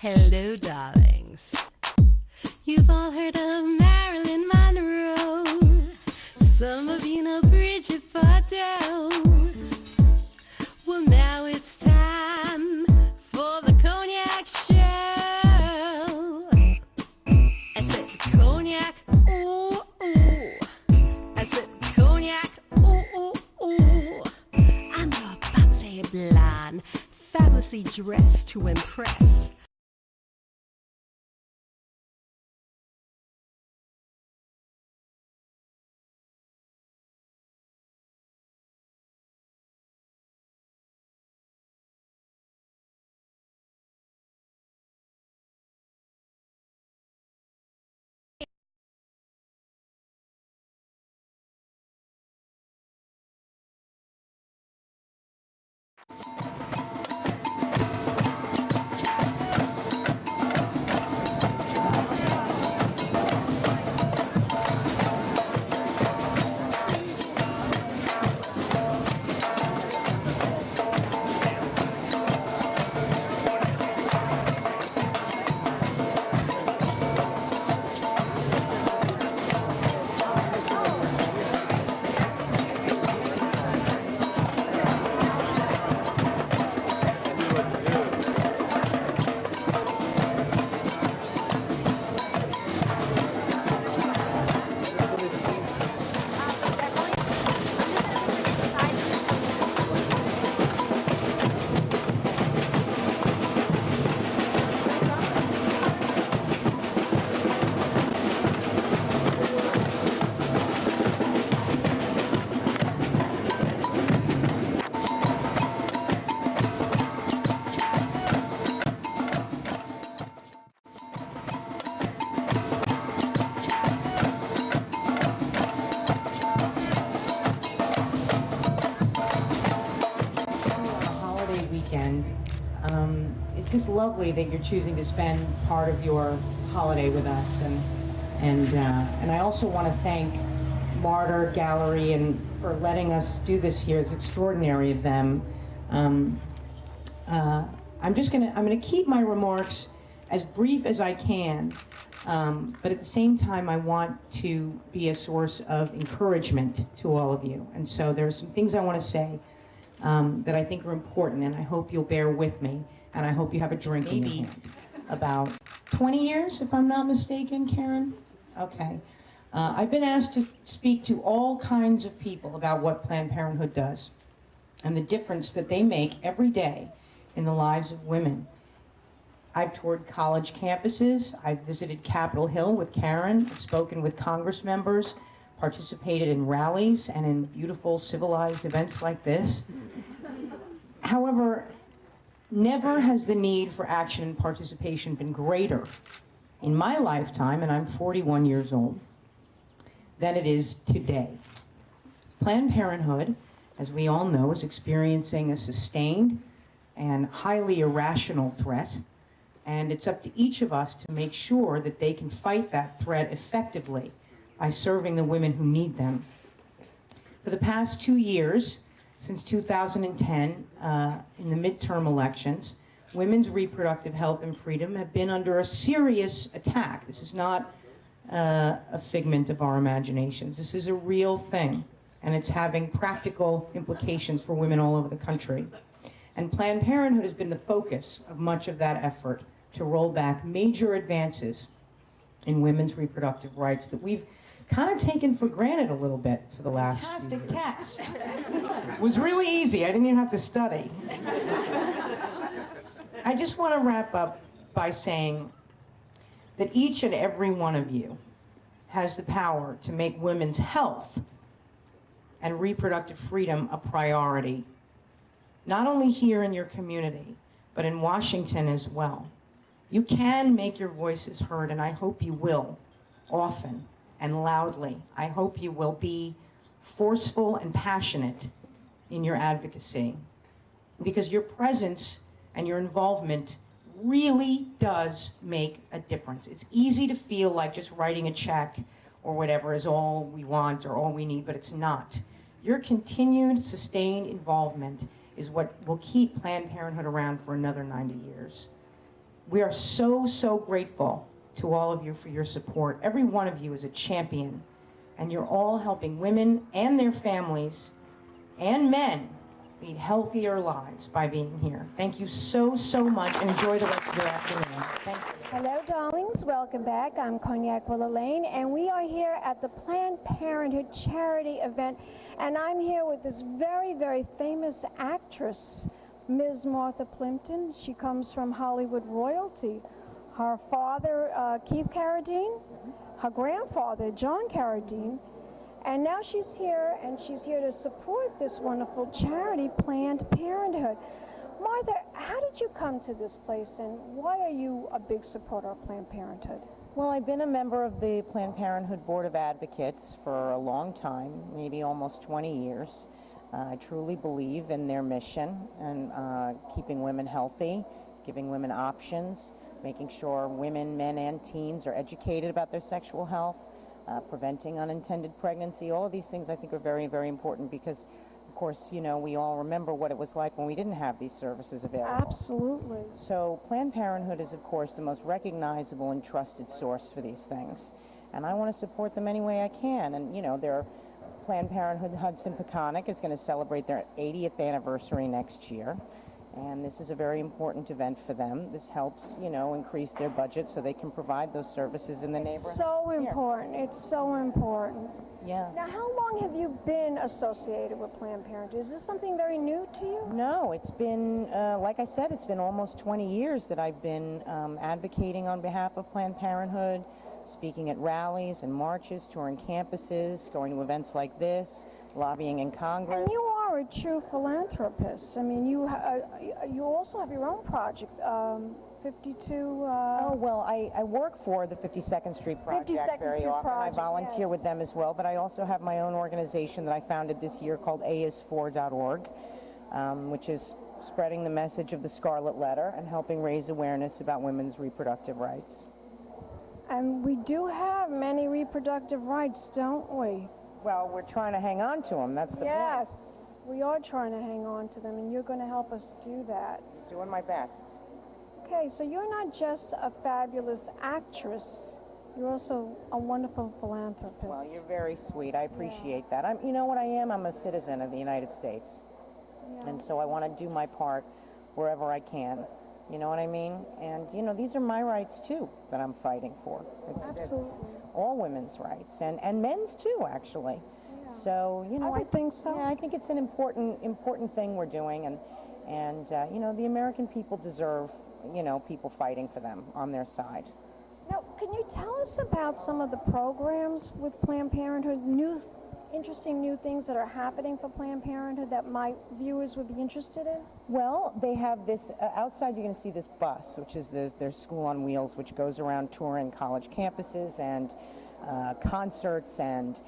Hello, darlings. You've all heard of Marilyn Monroe. Some of you know Bridget Bardot. Well, now it's time for the Cognac Show. I said Cognac, ooh, ooh. I said Cognac, ooh, ooh, ooh. I'm your bubbly blonde, fabulously dressed to impress. It's just lovely that you're choosing to spend part of your holiday with us, and I also want to thank Martyr Gallery and for letting us do this here. It's extraordinary of them. I'm gonna keep my remarks as brief as I can, but at the same time I want to be a source of encouragement to all of you. And so there's some things I want to say that I think are important, and I hope you'll bear with me, and I hope you have a drink in your hand. About 20 years, if I'm not mistaken, Karen? Okay. I've been asked to speak to all kinds of people about what Planned Parenthood does and the difference that they make every day in the lives of women. I've toured college campuses, I've visited Capitol Hill with Karen, I've spoken with Congress members, participated in rallies and in beautiful civilized events like this. However, never has the need for action and participation been greater in my lifetime, and I'm 41 years old, than it is today. Planned Parenthood, as we all know, is experiencing a sustained and highly irrational threat, and it's up to each of us to make sure that they can fight that threat effectively by serving the women who need them. For the past 2 years, since 2010, in the midterm elections, women's reproductive health and freedom have been under a serious attack. This is not a figment of our imaginations. This is a real thing, and it's having practical implications for women all over the country. And Planned Parenthood has been the focus of much of that effort to roll back major advances in women's reproductive rights that we've kind of taken for granted a little bit for the last few years. Fantastic test. It was really easy. I didn't even have to study. I just want to wrap up by saying that each and every one of you has the power to make women's health and reproductive freedom a priority, not only here in your community, but in Washington as well. You can make your voices heard, and I hope you will, often and loudly. I hope you will be forceful and passionate in your advocacy, because your presence and your involvement really does make a difference. It's easy to feel like just writing a check or whatever is all we want or all we need, but it's not. Your continued, sustained involvement is what will keep Planned Parenthood around for another 90 years. We are so, so grateful to all of you for your support. Every one of you is a champion, and you're all helping women and their families and men lead healthier lives by being here. Thank you so, so much, and enjoy the rest of your afternoon. Thank you. Hello, darlings. Welcome back. I'm Cognac Wellerlane, and we are here at the Planned Parenthood charity event, and I'm here with this very, very famous actress, Ms. Martha Plimpton. She comes from Hollywood royalty. Her father, Keith Carradine, her grandfather, John Carradine, and now she's here, and she's here to support this wonderful charity, Planned Parenthood. Martha, how did you come to this place, and why are you a big supporter of Planned Parenthood? Well, I've been a member of the Planned Parenthood Board of Advocates for a long time, maybe almost 20 years. I truly believe in their mission and keeping women healthy, giving women options, making sure women, men, and teens are educated about their sexual health, preventing unintended pregnancy. All of these things I think are very, very important because, of course, you know, we all remember what it was like when we didn't have these services available. Absolutely. So Planned Parenthood is, of course, the most recognizable and trusted source for these things. And I want to support them any way I can. And, you know, their Planned Parenthood Hudson-Peconic is going to celebrate their 80th anniversary next year. And this is a very important event for them. This helps, you know, increase their budget so they can provide those services in the neighborhood. So important. It's so important. Yeah. Now, how long have you been associated with Planned Parenthood? Is this something very new to you? No, it's been, like I said, it's been almost 20 years that I've been advocating on behalf of Planned Parenthood, speaking at rallies and marches, touring campuses, going to events like this, lobbying in Congress. And you are a true philanthropist. I mean, you also have your own project, 52... Oh, well, I work for the 52nd Street Project 52nd very Street often. Project, I volunteer yes. with them as well, but I also have my own organization that I founded this year called AIS4.org, which is spreading the message of the Scarlet Letter and helping raise awareness about women's reproductive rights. And we do have many reproductive rights, don't we? Well, we're trying to hang on to them. That's the point. Yes, we are trying to hang on to them, and you're going to help us do that. Doing my best. Okay, so you're not just a fabulous actress, you're also a wonderful philanthropist. Well, you're very sweet. I appreciate that. You know what I am? I'm a citizen of the United States. Yeah. And so I want to do my part wherever I can. You know what I mean? And, you know, these are my rights, too, that I'm fighting for. Absolutely. It's all women's rights, and men's, too, actually. Yeah. So, you know, I would think so. Yeah, I think it's an important thing we're doing, and you know, the American people deserve, you know, people fighting for them on their side. Now, can you tell us about some of the programs with Planned Parenthood, interesting new things that are happening for Planned Parenthood that my viewers would be interested in? Well, they have this, outside you're going to see this bus, which is their School on Wheels, which goes around touring college campuses and concerts and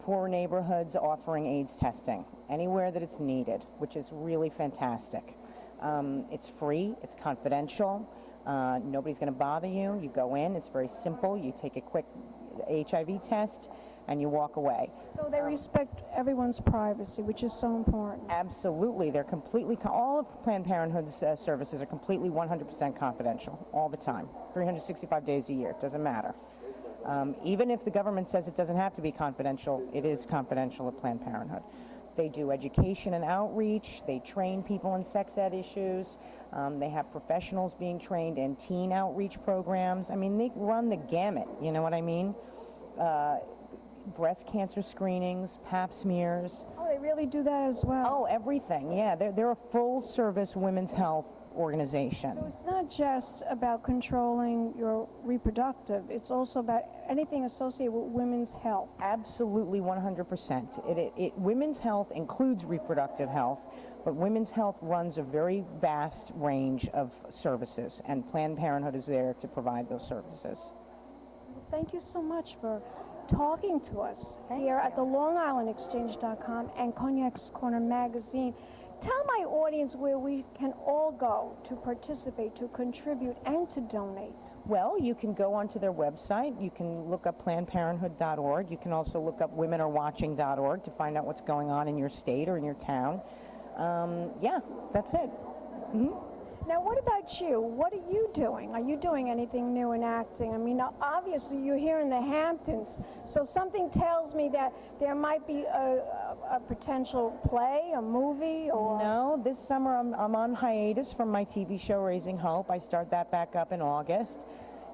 poor neighborhoods offering AIDS testing anywhere that it's needed, which is really fantastic. It's free, it's confidential, nobody's going to bother you. You go in, it's very simple, you take a quick HIV test, and you walk away. So they respect everyone's privacy, which is so important. Absolutely. They're completely, all of Planned Parenthood's services are completely 100% confidential all the time, 365 days a year. It doesn't matter. Even if the government says it doesn't have to be confidential, it is confidential at Planned Parenthood. They do education and outreach. They train people in sex ed issues. They have professionals being trained in teen outreach programs. I mean, they run the gamut, you know what I mean? Breast cancer screenings, pap smears. Oh, they really do that as well. Oh, everything, yeah. They're a full-service women's health organization. So it's not just about controlling your reproductive, it's also about anything associated with women's health. Absolutely 100%. Women's health includes reproductive health, but women's health runs a very vast range of services, and Planned Parenthood is there to provide those services. Thank you so much for talking to us here at the LongIslandExchange.com and Cognac's Corner magazine. Tell my audience where we can all go to participate, to contribute, and to donate. Well, you can go onto their website. You can look up PlannedParenthood.org. You can also look up WomenAreWatching.org to find out what's going on in your state or in your town. Yeah, that's it. Mm-hmm. Now, what about you? What are you doing? Are you doing anything new in acting? I mean, obviously you're here in the Hamptons, so something tells me that there might be a potential play, a movie, or... No, this summer I'm on hiatus from my TV show Raising Hope. I start that back up in August.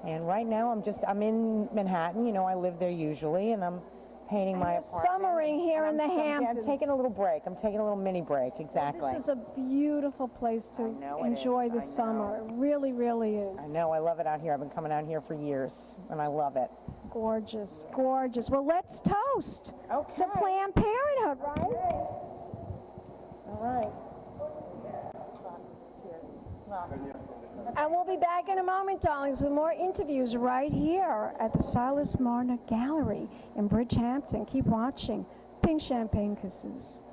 And right now I'm in Manhattan. You know, I live there usually, and I'm painting my apartment. Summering here in the Hamptons. I'm taking a little break. I'm taking a little mini break, exactly. This is a beautiful place to enjoy the summer. It really, really is. I know, I love it out here. I've been coming out here for years, and I love it. Gorgeous, gorgeous. Well, let's toast to Planned Parenthood, right? All right. Cheers. And we'll be back in a moment, darlings, with more interviews right here at the Silas Marner Gallery in Bridgehampton. Keep watching. Pink Champagne Kisses.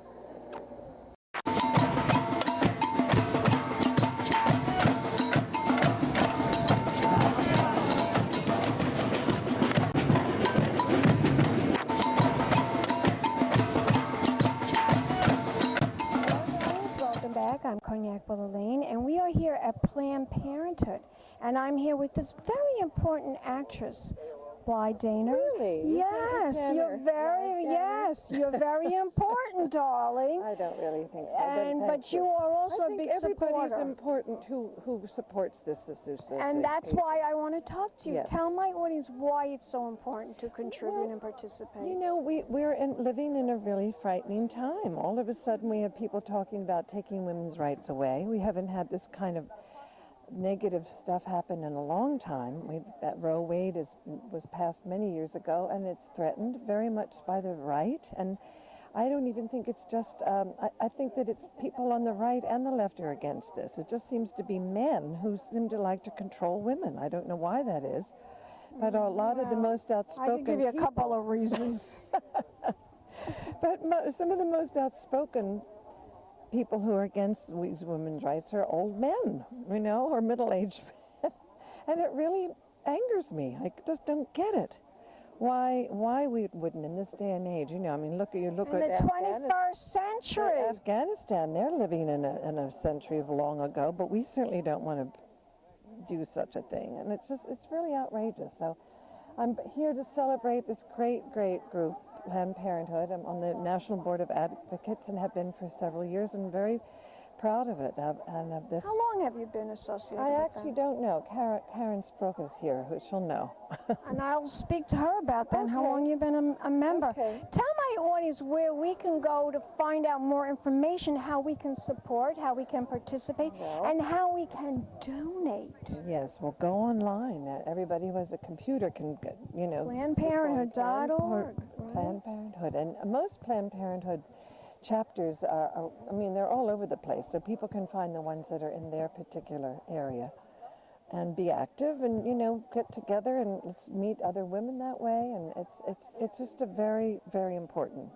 I'm Cognac Wellerlane, and we are here at Planned Parenthood, and I'm here with this very important actress, Blythe Danner. Really? Yes, you're very important, darling. I don't really think so. But you are also a big supporter. Everybody's important who supports this association. And that's why I want to talk to you. Yes. Tell my audience why it's so important to contribute and participate. You know, we're living in a really frightening time. All of a sudden we have people talking about taking women's rights away. We haven't had this kind of negative stuff happen in a long time. That Roe Wade was passed many years ago, and it's threatened very much by the right. And I don't even think it's just, I think that it's people on the right and the left are against this. It just seems to be men who seem to like to control women. I don't know why that is, but a lot of the most outspoken I can give you a couple of reasons. But some of the most outspoken people who are against these women's rights are old men, you know, or middle-aged men. And it really angers me. I just don't get it. Why we wouldn't in this day and age, you know, I mean, look at in the 21st century. Afghanistan, they're living in a century of long ago, but we certainly don't want to do such a thing. And it's really outrageous. So I'm here to celebrate this great group, Planned Parenthood. I'm on the National Board of Advocates and have been for several years, and very proud of it and of this. How long have you been associated I with actually them? don't know. Karen Sprook is here, who she'll know. And I'll speak to her about that and how long you've been a member. Okay. Tell my audience where we can go to find out more information, how we can support, how we can participate, and how we can donate. Yes, well, go online. Everybody who has a computer can get, you know. PlannedParenthood.org. Planned Parenthood. And most Planned Parenthood chapters are, I mean, they're all over the place, so people can find the ones that are in their particular area and be active and, you know, get together and meet other women that way. And it's just a very, very important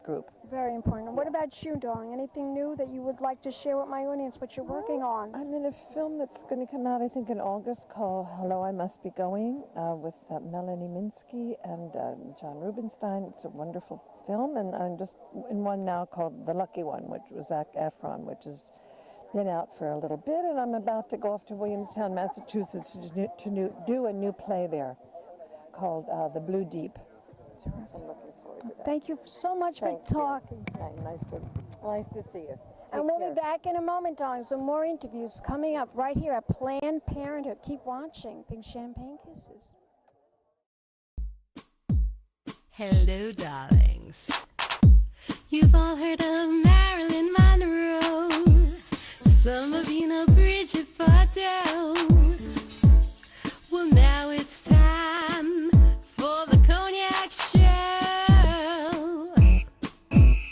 group. Very important. What about you, darling? Anything new that you would like to share with my audience, what you're working on? I'm in a film that's going to come out, I think, in August called Hello, I Must Be Going, with Melanie Minsky and John Rubinstein. It's a wonderful film, and I'm just in one now called The Lucky One, which was Zac Efron, which has been out for a little bit, and I'm about to go off to Williamstown, Massachusetts to do a new play there called The Blue Deep. Terrific. I'm looking forward to that. Thank you so much for talking. Nice to see you. And we'll be back in a moment, darling. Some more interviews coming up right here at Planned Parenthood. Keep watching Pink Champagne Kisses. Hello, darlings. You've all heard of Marilyn Monroe. Some of you know Bridget Bardot. Well, now it's time for the Cognac show.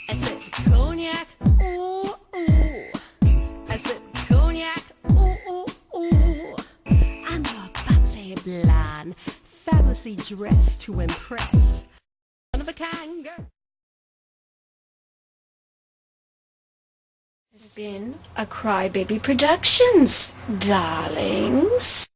I said cognac, ooh, ooh. I said cognac, ooh, ooh, ooh. I'm a bubbly blonde, fabulously dressed to impress. One of a kind girl. This has been a Crybaby Productions, darlings.